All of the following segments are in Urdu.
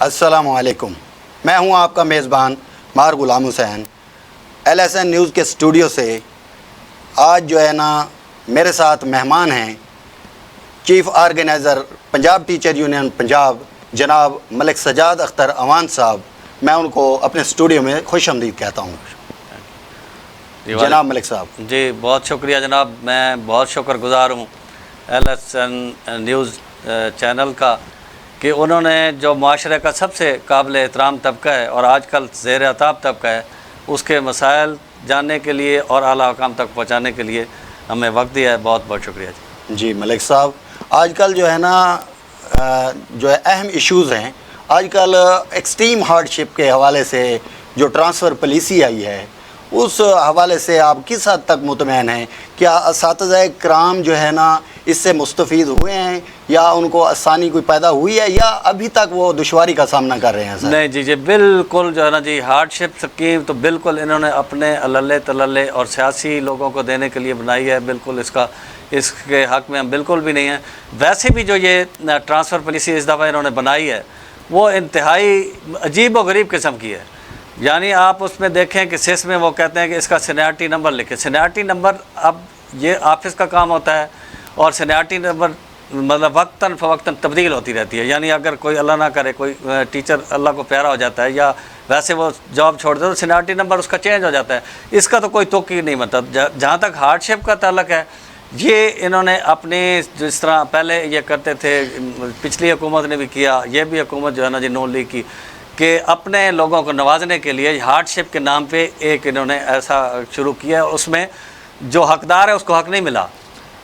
السلام علیکم، میں ہوں آپ کا میزبان مار غلام حسین، LSN نیوز کے اسٹوڈیو سے۔ آج جو ہے نا میرے ساتھ مہمان ہیں chief organiser Punjab teacher union Punjab جناب ملک سجاد اختر اوان صاحب۔ میں ان کو اپنے اسٹوڈیو میں خوش آمدید کہتا ہوں۔ جناب ملک صاحب جی بہت شکریہ جناب، میں بہت شکر گزار ہوں LSN نیوز چینل کا کہ انہوں نے جو معاشرے کا سب سے قابل احترام طبقہ ہے اور آج کل زیر عطاب طبقہ ہے، اس کے مسائل جاننے کے لیے اور اعلیٰ حکام تک پہنچانے کے لیے ہمیں وقت دیا ہے۔ بہت بہت شکریہ جی۔ جی ملک صاحب، آج کل جو ہے نا جو ہے اہم ایشوز ہیں، آج کل ایکسٹریم ہارڈ شپ کے حوالے سے جو ٹرانسفر پالیسی آئی ہے، اس حوالے سے آپ کس حد تک مطمئن ہیں؟ کیا اساتذہ کرام جو ہے نا اس سے مستفید ہوئے ہیں، یا ان کو آسانی کوئی پیدا ہوئی ہے، یا ابھی تک وہ دشواری کا سامنا کر رہے ہیں سر؟ نہیں جی بالکل جو ہے نا جی، ہارڈ شپ اسکیم تو بالکل انہوں نے اپنے عللے تللے اور سیاسی لوگوں کو دینے کے لیے بنائی ہے۔ بالکل اس کے حق میں ہم بالکل بھی نہیں ہیں۔ ویسے بھی جو یہ ٹرانسفر پالیسی اس دفعہ انہوں نے بنائی ہے وہ انتہائی عجیب و غریب قسم کی ہے۔ یعنی آپ اس میں دیکھیں کہ سیس میں وہ کہتے ہیں کہ اس کا سینیارٹی نمبر لکھیں۔ سینیارٹی نمبر اب یہ آفس کا کام ہوتا ہے، اور سینیارٹی نمبر مطلب وقتاً فوقتاً تبدیل ہوتی رہتی ہے۔ یعنی اگر کوئی اللہ نہ کرے کوئی ٹیچر اللہ کو پیارا ہو جاتا ہے یا ویسے وہ جاب چھوڑ دے تو سینیارٹی نمبر اس کا چینج ہو جاتا ہے۔ اس کا تو کوئی توق ہی نہیں بنتا۔ جہاں تک ہارڈ شپ کا تعلق ہے، یہ انہوں نے اپنی جس طرح پہلے یہ کرتے تھے، پچھلی حکومت نے بھی کیا، یہ بھی حکومت جو ہے نا جی نون لیگ کی، کہ اپنے لوگوں کو نوازنے کے لیے ہارڈ شپ کے نام پہ ایک انہوں نے ایسا شروع کیا، اس میں جو حقدار ہے اس کو حق نہیں ملا،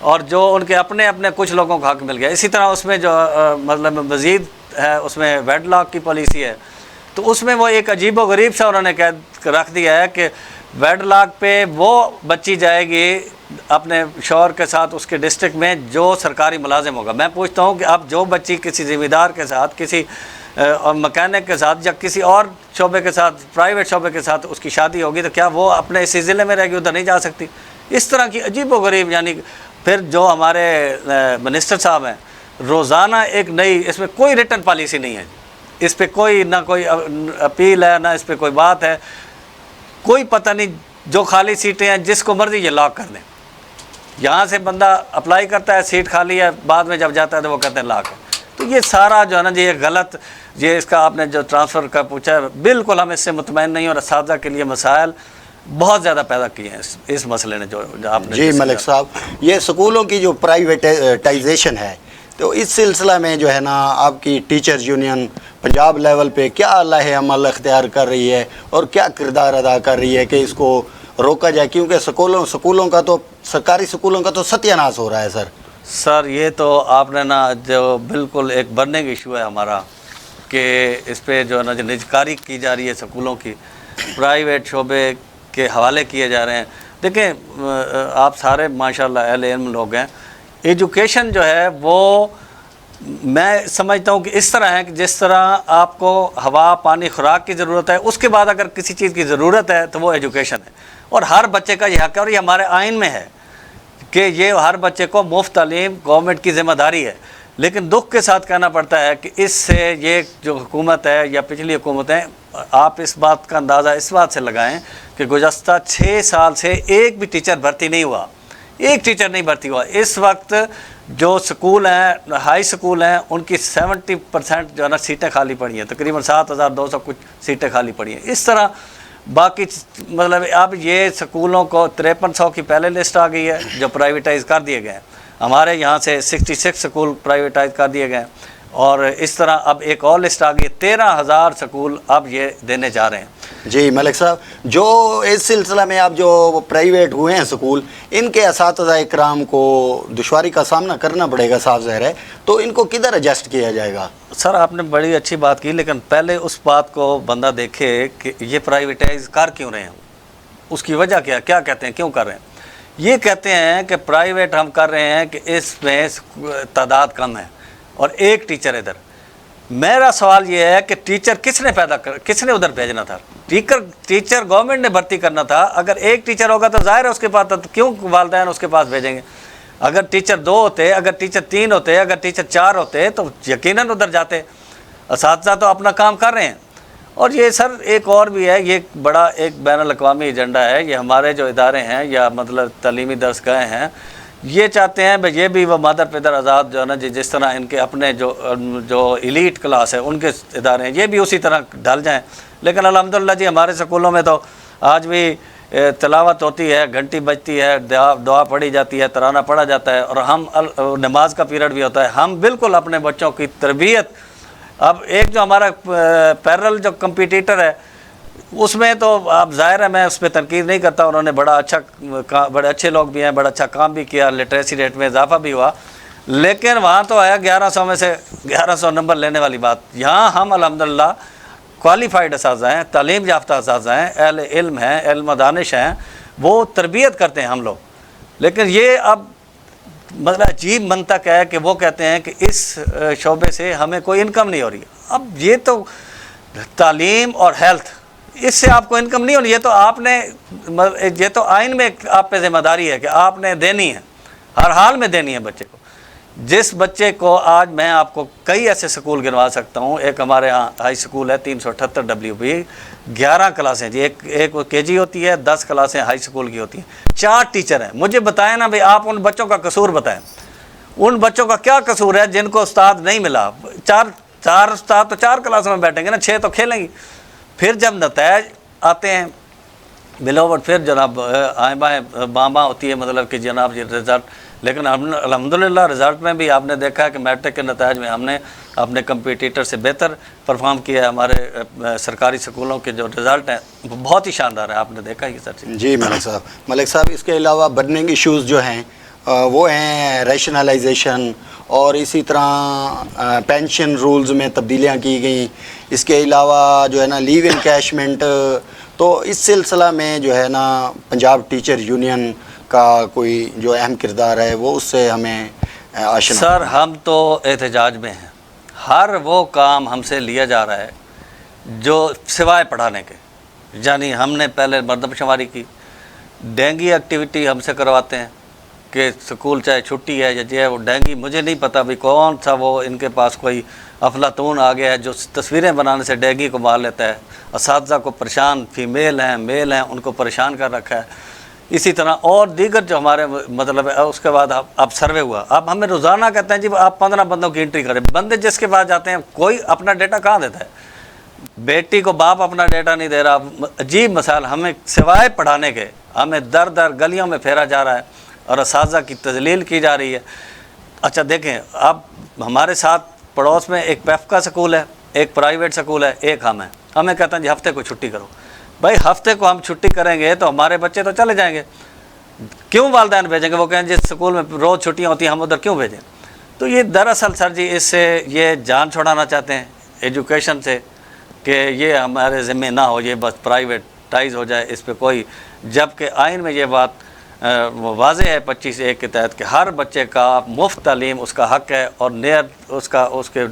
اور جو ان کے اپنے کچھ لوگوں کو حق مل گیا۔ اسی طرح اس میں جو مطلب مزید ہے، اس میں ویڈ لاک کی پالیسی ہے، تو اس میں وہ ایک عجیب و غریب سا انہوں نے رکھ دیا ہے کہ ویڈ لاک پہ وہ بچی جائے گی اپنے شوہر کے ساتھ اس کے ڈسٹرکٹ میں جو سرکاری ملازم ہوگا۔ میں پوچھتا ہوں کہ اب جو بچی کسی ذمہ دار کے ساتھ، کسی مکینک کے ساتھ، یا کسی اور شعبے کے ساتھ، پرائیویٹ شعبے کے ساتھ اس کی شادی ہوگی، تو کیا وہ اپنے اسی ضلع میں رہ گی، ادھر نہیں جا سکتی؟ اس طرح کی عجیب و غریب، یعنی پھر جو ہمارے منسٹر صاحب ہیں، روزانہ ایک نئی، اس میں کوئی ریٹن پالیسی نہیں ہے، اس پہ کوئی نہ کوئی اپیل ہے، نہ اس پہ کوئی بات ہے، کوئی پتہ نہیں۔ جو خالی سیٹیں ہیں جس کو مرضی یہ لاک کر دیں۔ یہاں سے بندہ اپلائی کرتا ہے، سیٹ خالی ہے، بعد میں جب جاتا ہے تو وہ کہتے ہیں لاک ہے۔ تو یہ سارا جو ہے نا جی یہ غلط، یہ اس کا آپ نے جو ٹرانسفر کا پوچھا ہے، بالکل ہم اس سے مطمئن نہیں، اور اساتذہ کے لیے مسائل بہت زیادہ پیدا کیے ہیں اس مسئلے نے جو آپ نے۔ جی ملک صاحب، یہ سکولوں کی جو پرائیویٹائزیشن ہے، تو اس سلسلہ میں جو ہے نا آپ کی ٹیچر یونین پنجاب لیول پہ کیا لائحہ عمل اختیار کر رہی ہے اور کیا کردار ادا کر رہی ہے کہ اس کو روکا جائے؟ کیونکہ سکولوں کا تو، سرکاری سکولوں کا تو ستیہ ناش ہو رہا ہے سر۔ یہ تو آپ نے نا جو بالکل ایک برننگ ایشو ہے ہمارا، کہ اس پہ جو ہے نا جو نجکاری کی جا رہی ہے سکولوں کی، پرائیویٹ شعبے کے حوالے کیے جا رہے ہیں۔ دیکھیں آپ سارے ماشاءاللہ اہل علم لوگ ہیں، ایجوکیشن جو ہے وہ میں سمجھتا ہوں کہ اس طرح ہے کہ جس طرح آپ کو ہوا، پانی، خوراک کی ضرورت ہے، اس کے بعد اگر کسی چیز کی ضرورت ہے تو وہ ایجوکیشن ہے، اور ہر بچے کا یہ حق ہے، اور یہ ہمارے آئین میں ہے کہ یہ ہر بچے کو مفت تعلیم گورنمنٹ کی ذمہ داری ہے۔ لیکن دکھ کے ساتھ کہنا پڑتا ہے کہ اس سے یہ جو حکومت ہے یا پچھلی حکومتیں، آپ اس بات کا اندازہ اس بات سے لگائیں کہ گزشتہ 6 سال سے ایک بھی ٹیچر بھرتی نہیں ہوا، ایک ٹیچر نہیں بھرتی ہوا۔ اس وقت جو سکول ہیں، ہائی سکول ہیں، ان کی 70% جو ہے نا سیٹیں خالی پڑی ہیں، تقریباً 7200 کچھ سیٹیں خالی پڑی ہیں۔ اس طرح باقی مطلب اب یہ سکولوں کو 5300 کی پہلے لسٹ آ گئی ہے جو پرائیویٹائز کر دیے گئے ہیں۔ ہمارے یہاں سے 66 سکول پرائیویٹائز کر دیے گئے ہیں، اور اس طرح اب ایک اور لسٹ آ گئی، 13000 سکول اب یہ دینے جا رہے ہیں۔ جی ملک صاحب، جو اس سلسلہ میں آپ جو پرائیویٹ ہوئے ہیں سکول، ان کے اساتذہ اکرام کو دشواری کا سامنا کرنا پڑے گا، صاف ظاہر ہے، تو ان کو کدھر ایڈجسٹ کیا جائے گا؟ سر آپ نے بڑی اچھی بات کی، لیکن پہلے اس بات کو بندہ دیکھے کہ یہ پرائیویٹائز کر کیوں رہے ہیں، اس کی وجہ کیا کہتے ہیں، کیوں کر رہے ہیں؟ یہ کہتے ہیں کہ پرائیویٹ ہم کر رہے ہیں کہ اس میں تعداد کم ہے اور ایک ٹیچر ادھر۔ میرا سوال یہ ہے کہ ٹیچر کس نے ادھر بھیجنا تھا؟ ٹیچر گورنمنٹ نے بھرتی کرنا تھا۔ اگر ایک ٹیچر ہوگا تو ظاہر ہے اس کے پاس، کیوں والدین اس کے پاس بھیجیں گے؟ اگر ٹیچر 2 ہوتے، اگر ٹیچر 3 ہوتے، اگر ٹیچر 4 ہوتے تو یقیناً ادھر جاتے۔ اساتذہ تو اپنا کام کر رہے ہیں. اور یہ سر ایک اور بھی ہے، یہ بڑا ایک بین الاقوامی ایجنڈا ہے. یہ ہمارے جو ادارے ہیں یا مطلب تعلیمی درس گاہیں ہیں، یہ چاہتے ہیں بھائی یہ بھی وہ مادر پدر آزاد جو ہے نا جس طرح ان کے اپنے جو ایلیٹ کلاس ہے ان کے ادارے ہیں، یہ بھی اسی طرح ڈھل جائیں. لیکن الحمدللہ جی ہمارے اسکولوں میں تو آج بھی تلاوت ہوتی ہے، گھنٹی بجتی ہے، دعا پڑھی جاتی ہے، ترانہ پڑھا جاتا ہے، اور ہم نماز کا پیریڈ بھی ہوتا ہے. ہم بالکل اپنے بچوں کی تربیت، اب ایک جو ہمارا پیرل جو کمپیٹیٹر ہے اس میں تو آپ ظاہر ہے میں اس پہ تنقید نہیں کرتا، انہوں نے بڑے اچھے لوگ بھی ہیں، بڑا اچھا کام بھی کیا، لٹریسی ریٹ میں اضافہ بھی ہوا، لیکن وہاں تو آیا 1100 میں سے 1100 نمبر لینے والی بات. یہاں ہم الحمدللہ کوالیفائڈ اساتذہ ہیں، تعلیم یافتہ اساتذہ ہیں، اہل علم ہیں، علم و دانش ہیں، وہ تربیت کرتے ہیں ہم لوگ. لیکن یہ اب مطلب عجیب منطق ہے کہ وہ کہتے ہیں کہ اس شعبے سے ہمیں کوئی انکم نہیں ہو رہی. اب یہ تو تعلیم اور ہیلتھ، اس سے آپ کو انکم نہیں ہونی، یہ تو آپ نے، یہ تو آئین میں آپ پہ ذمہ داری ہے کہ آپ نے دینی ہے، ہر حال میں دینی ہے بچے کو. جس بچے کو آج میں آپ کو کئی ایسے سکول گنوا سکتا ہوں. ایک ہمارے ہاں ہائی سکول ہے 378 WB، 11 کلاسیں جی، ایک کے جی ہوتی ہے، 10 کلاسیں ہائی سکول کی ہوتی ہیں، 4 ٹیچر ہیں. مجھے بتائیں نا بھئی، آپ ان بچوں کا قصور بتائیں، ان بچوں کا کیا قصور ہے جن کو استاد نہیں ملا؟ چار استاد تو 4 کلاسوں میں بیٹھیں گے نا، 6 تو کھیلیں گی. پھر جب نتائج آتے ہیں بلاوٹ، پھر جناب آئیں بائیں باں ہوتی ہے، مطلب کہ جناب یہ رزلٹ. لیکن الحمدللہ رزلٹ میں بھی آپ نے دیکھا ہے کہ میٹرک کے نتائج میں ہم نے اپنے کمپیٹیٹر سے بہتر پرفارم کیا ہے. ہمارے سرکاری سکولوں کے جو رزلٹ ہیں وہ بہت ہی شاندار ہے، آپ نے دیکھا یہ سر. جی ملک صاحب اس کے علاوہ برننگ ایشوز جو ہیں وہ ہیں ریشنلائزیشن، اور اسی طرح پینشن رولز میں تبدیلیاں کی گئیں. اس کے علاوہ جو ہے نا لیو انکیشمنٹ، تو اس سلسلہ میں جو ہے نا پنجاب ٹیچر یونین کا کوئی جو اہم کردار ہے وہ اس سے ہمیں آشنا. سر ہم تو احتجاج میں ہیں، ہر وہ کام ہم سے لیا جا رہا ہے جو سوائے پڑھانے کے، یعنی ہم نے پہلے مردم شماری کی، ڈینگی ایکٹیویٹی ہم سے کرواتے ہیں کہ سکول چاہے چھٹی ہے یا جو ہے وہ ڈینگی، مجھے نہیں پتہ بھی کون سا وہ ان کے پاس کوئی افلاطون آ گیا ہے جو تصویریں بنانے سے ڈینگی کو مار لیتا ہے. اساتذہ کو پریشان، فیمیل ہیں میل ہیں، ان کو پریشان کر رکھا ہے. اسی طرح اور دیگر جو ہمارے مطلب ہے. اس کے بعد اب سروے ہوا، اب ہمیں روزانہ کہتے ہیں جی آپ 15 بندوں کی انٹری کریں. بندے جس کے پاس جاتے ہیں کوئی اپنا ڈیٹا کہاں دیتا ہے؟ بیٹی کو باپ اپنا ڈیٹا نہیں دے رہا. عجیب مسائل، ہمیں سوائے پڑھانے کے ہمیں در در گلیوں میں پھیرا جا رہا ہے اور اساتذہ کی تذلیل کی جا رہی ہے. اچھا دیکھیں، اب ہمارے ساتھ پڑوس میں ایک پیف کا سکول ہے، ایک پرائیویٹ سکول ہے، ایک ہم ہیں. ہمیں کہتے ہیں جی ہفتے کو چھٹی کرو. بھائی ہفتے کو ہم چھٹی کریں گے تو ہمارے بچے تو چلے جائیں گے، کیوں والدین بھیجیں گے؟ وہ کہیں جس سکول میں روز چھٹیاں ہوتی ہیں ہم ادھر کیوں بھیجیں؟ تو یہ دراصل سر جی اس سے یہ جان چھڑانا چاہتے ہیں ایجوکیشن سے کہ یہ ہمارے ذمہ نہ ہو، یہ بس پرائیویٹائز ہو جائے اس پہ کوئی. جبکہ آئین میں یہ بات واضح ہے 25(1) کے تحت کہ ہر بچے کا مفت تعلیم اس کا حق ہے، اور اس کے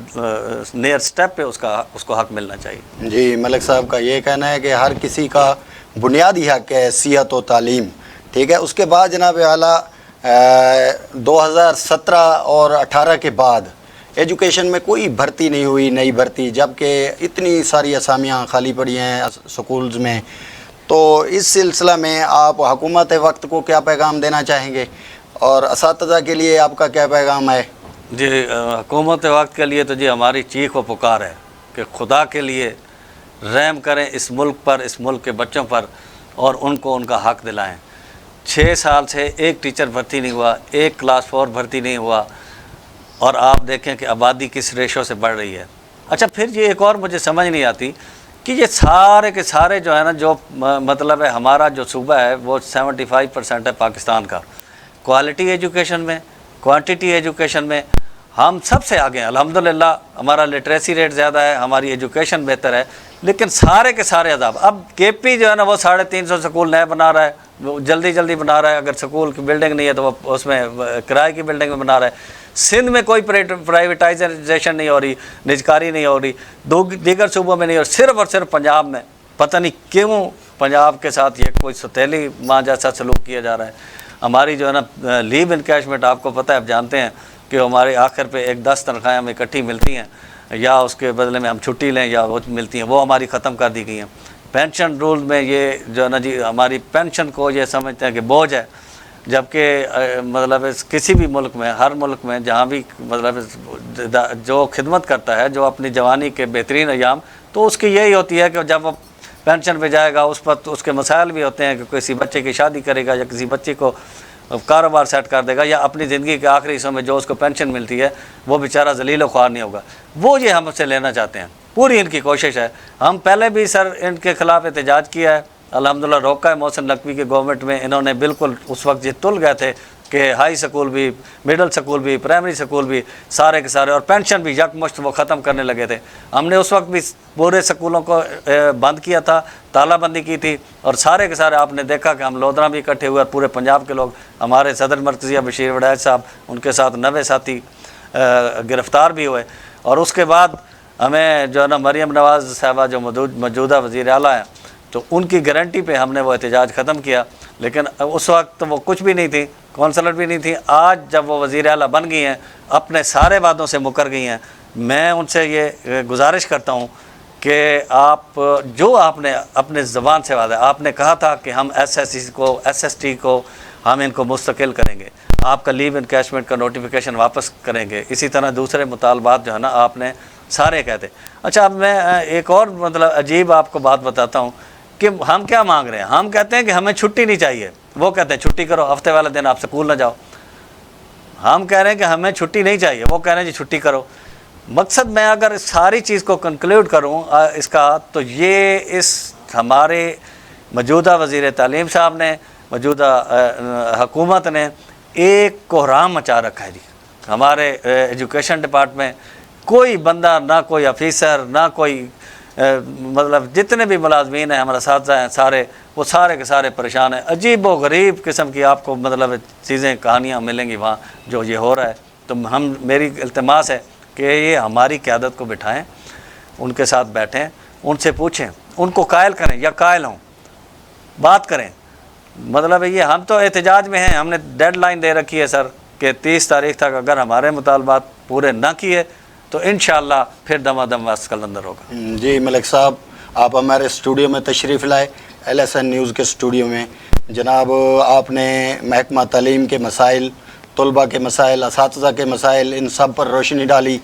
نیئر سٹیپ پہ اس کو حق ملنا چاہیے. جی ملک صاحب کا یہ کہنا ہے کہ ہر کسی کا بنیادی حق ہے صحت و تعلیم. ٹھیک ہے. اس کے بعد جناب اعلیٰ 2017 اور 18 کے بعد ایجوکیشن میں کوئی بھرتی نہیں ہوئی، نئی بھرتی، جبکہ اتنی ساری اسامیاں خالی پڑی ہیں سکولز میں. تو اس سلسلہ میں آپ حکومت وقت کو کیا پیغام دینا چاہیں گے، اور اساتذہ کے لیے آپ کا کیا پیغام ہے؟ جی حکومت وقت کے لیے تو جی ہماری چیخ و پکار ہے کہ خدا کے لیے رحم کریں اس ملک پر، اس ملک کے بچوں پر، اور ان کو ان کا حق دلائیں. 6 سال سے ایک ٹیچر بھرتی نہیں ہوا، ایک کلاس 4 بھرتی نہیں ہوا، اور آپ دیکھیں کہ آبادی کس ریشو سے بڑھ رہی ہے. اچھا پھر یہ ایک اور مجھے سمجھ نہیں آتی کہ یہ سارے کے سارے جو ہے نا، جو مطلب ہے ہمارا جو صوبہ ہے وہ 75% ہے پاکستان کا. کوالٹی ایجوکیشن میں، کوانٹیٹی ایجوکیشن میں ہم سب سے آگے ہیں الحمدللہ. ہمارا لٹریسی ریٹ زیادہ ہے، ہماری ایجوکیشن بہتر ہے، لیکن سارے کے سارے عذاب. اب کے پی جو ہے نا وہ 350 سکول نئے بنا رہا ہے، وہ جلدی بنا رہا ہے. اگر سکول کی بلڈنگ نہیں ہے تو وہ اس میں کرائے کی بلڈنگ میں بنا رہا ہے. سندھ میں کوئی پرائیویٹائزیشن نہیں ہو رہی، نجکاری نہیں ہو رہی، دیگر صوبوں میں نہیں، اور صرف پنجاب میں. پتہ نہیں کیوں پنجاب کے ساتھ یہ کوئی ستیلی ماں جیسا سلوک کیا جا رہا ہے. ہماری جو ہے نا لیو انکیشمنٹ آپ کو پتہ ہے، آپ جانتے ہیں کہ ہمارے آخر پہ 10 تنخواہیں ہمیں اکٹھی ملتی ہیں. یا اس کے بدلے میں ہم چھٹی لیں یا وہ ملتی ہیں، وہ ہماری ختم کر دی گئی ہیں۔ پینشن رول میں یہ جو ہے نا جی ہماری پینشن کو یہ سمجھتے ہیں کہ بوجھ ہے، جبکہ مطلب کسی بھی ملک میں، ہر ملک میں جہاں بھی مطلب جو خدمت کرتا ہے، جو اپنی جوانی کے بہترین ایام، تو اس کی یہی ہوتی ہے کہ جب وہ پینشن پہ جائے گا اس پر تو اس کے مسائل بھی ہوتے ہیں کہ کسی بچے کی شادی کرے گا یا کسی بچے کو کاروبار سیٹ کر دے گا، یا اپنی زندگی کے آخری حصوں میں جو اس کو پینشن ملتی ہے وہ بیچارہ ذلیل و خوار نہیں ہوگا، وہ یہ ہم سے لینا چاہتے ہیں۔ پوری ان کی کوشش ہے۔ ہم پہلے بھی سر ان کے خلاف احتجاج کیا ہے، الحمدللہ روکا ہے محسن نقوی کے گورنمنٹ میں۔ انہوں نے بالکل اس وقت یہ تل گئے تھے کہ ہائی سکول بھی، مڈل سکول بھی، پرائمری سکول بھی، سارے کے سارے، اور پینشن بھی یکمشت وہ ختم کرنے لگے تھے۔ ہم نے اس وقت بھی پورے سکولوں کو بند کیا تھا، تالہ بندی کی تھی، اور سارے کے سارے آپ نے دیکھا کہ ہم لودھرا بھی اکٹھے ہوئے اور پورے پنجاب کے لوگ، ہمارے صدر مرکزیہ بشیر وڈائچ صاحب، ان کے ساتھ 90 ساتھی گرفتار بھی ہوئے۔ اور اس کے بعد ہمیں جو ہے نا مریم نواز صاحبہ جو موجودہ وزیر اعلیٰ ہیں، تو ان کی گارنٹی پہ ہم نے وہ احتجاج ختم کیا، لیکن اس وقت وہ کچھ بھی نہیں تھی، کونسلر بھی نہیں تھی۔ آج جب وہ وزیر اعلیٰ بن گئی ہیں، اپنے سارے وعدوں سے مکر گئی ہیں، میں ان سے یہ گزارش کرتا ہوں کہ آپ جو آپ نے اپنے زبان سے وعدہ، آپ نے کہا تھا کہ ہم ایس ایس سی کو، ایس ایس ٹی کو ہم ان کو مستقل کریں گے، آپ کا لیو انکیشمنٹ کا نوٹیفیکیشن واپس کریں گے، اسی طرح دوسرے مطالبات جو ہے نا آپ نے سارے کہتے۔ اچھا، اب میں ایک اور مطلب عجیب آپ کو بات بتاتا ہوں کہ ہم کیا مانگ رہے ہیں۔ ہم کہتے ہیں کہ ہمیں چھٹی نہیں چاہیے، وہ کہتے ہیں چھٹی کرو، ہفتے والے دن آپ سکول نہ جاؤ۔ ہم کہہ رہے ہیں کہ ہمیں چھٹی نہیں چاہیے، وہ کہہ رہے ہیں جی چھٹی کرو۔ مقصد میں اگر اس ساری چیز کو کنکلیوڈ کروں اس کا، تو یہ اس ہمارے موجودہ وزیر تعلیم صاحب نے، موجودہ حکومت نے ایک کوہرام مچا رکھا ہے جی ہمارے ایجوکیشن ڈپارٹمنٹ۔ کوئی بندہ، نہ کوئی آفیسر، نہ کوئی مطلب جتنے بھی ملازمین ہیں، ہمارے اساتذہ ہیں سارے، وہ سارے کے سارے پریشان ہیں۔ عجیب و غریب قسم کی آپ کو مطلب چیزیں، کہانیاں ملیں گی وہاں جو یہ ہو رہا ہے۔ تو میری التماس ہے کہ یہ ہماری قیادت کو بٹھائیں، ان کے ساتھ بیٹھیں، ان سے پوچھیں، ان کو قائل کریں یا قائل ہوں، بات کریں۔ مطلب یہ ہم تو احتجاج میں ہیں، ہم نے ڈیڈ لائن دے رکھی ہے سر کہ 30 تاریخ تک اگر ہمارے مطالبات پورے نہ کیے تو انشاءاللہ پھر دمادم واسط کلندر ہوگا۔ جی ملک صاحب، آپ ہمارے اسٹوڈیو میں تشریف لائے، LSN نیوز کے اسٹوڈیو میں۔ جناب، آپ نے محکمہ تعلیم کے مسائل، طلباء کے مسائل، اساتذہ کے مسائل، ان سب پر روشنی ڈالی۔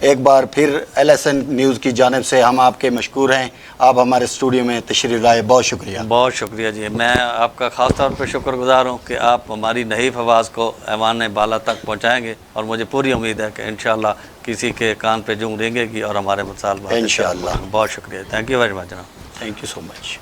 ایک بار پھر LSN نیوز کی جانب سے ہم آپ کے مشکور ہیں، آپ ہمارے اسٹوڈیو میں تشریف لائے، بہت شکریہ۔ بہت شکریہ جی، میں آپ کا خاص طور پہ شکر گزار ہوں کہ آپ ہماری نحیف آواز کو ایوان بالا تک پہنچائیں گے، اور مجھے پوری امید ہے کہ انشاءاللہ کسی کے کان پہ جوں رینگے گی اور ہمارے مطالبات انشاءاللہ۔ بہت شکریہ، تھینک یو ویری مچ جناب۔ Thank you so much.